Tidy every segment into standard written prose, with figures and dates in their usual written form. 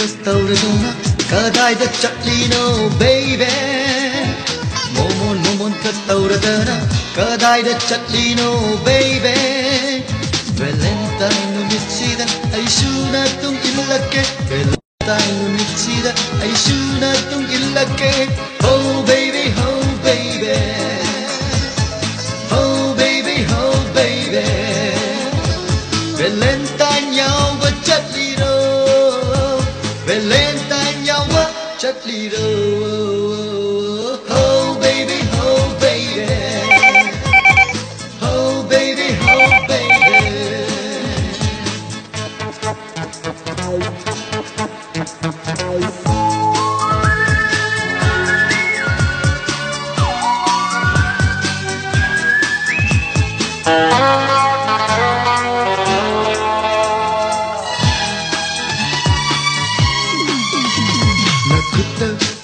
kastauradona kadaida chatlino baby momon kastauradona kadaida chatlino baby Valentine numitsida ay suna tung ilake Valentine numitsida ay suna tung ilake Oh baby Oh baby Valentine nhau và chất ly đô Valentine nhau và chất ly đô Oh baby Oh baby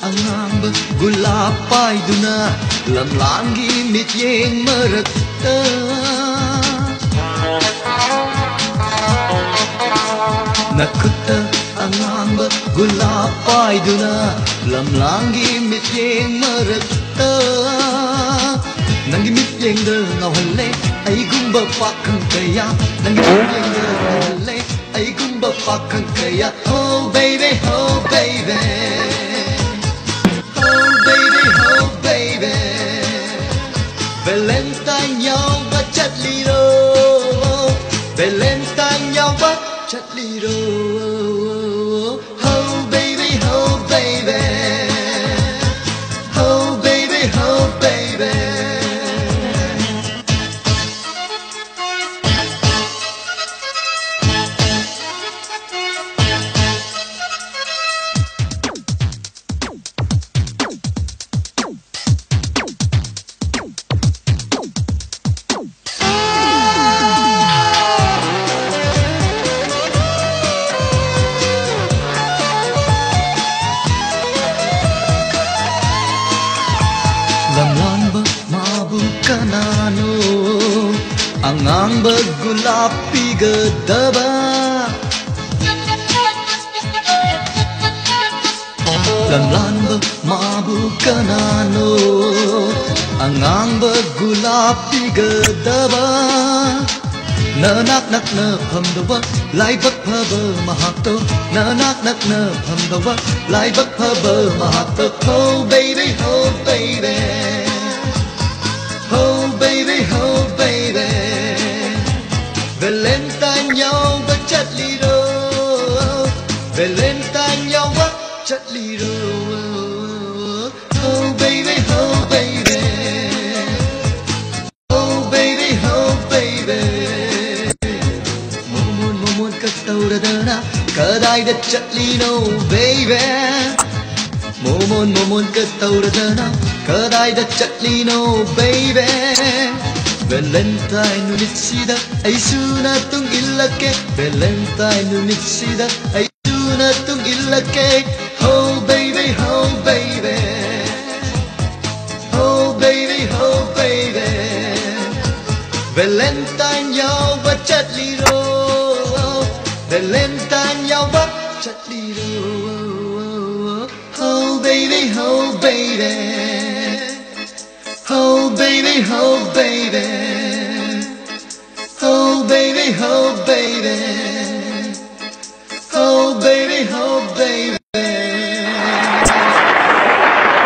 Angamba gulapay duna lamlangi mityeng marakta Nakuta angamba gulapay duna lamlangi mityeng marakta Nangi mityeng da ngawale ay gumba pakang kaya Nangi mityeng da ngawale ay gumba pakang kaya Oh baby Valentine nhau và chất ly đô Valentine nhau và chất ly đô Oh baby Lamlan mabukanano Ang bagulapi gadaba Lamlan mabukanano Ang bagulapi gadaba Nanak na phamdawa lai bak phaba mahato Nanak na phamdawa lai bak phaba mahato Oh baby Valentine nhau và chất ly đô Valentine nhau và chất ly đô Oh baby Momon kastauradana kadaida chất ly no baby Momon kastauradana kadaida chất ly no baby Valentine numitsida ay suna tung ilake Valentine numitsida ay suna tung ilake Oh baby Valentine nhau và chất ly đô Valentine nhau và chất ly đô Oh baby Oh baby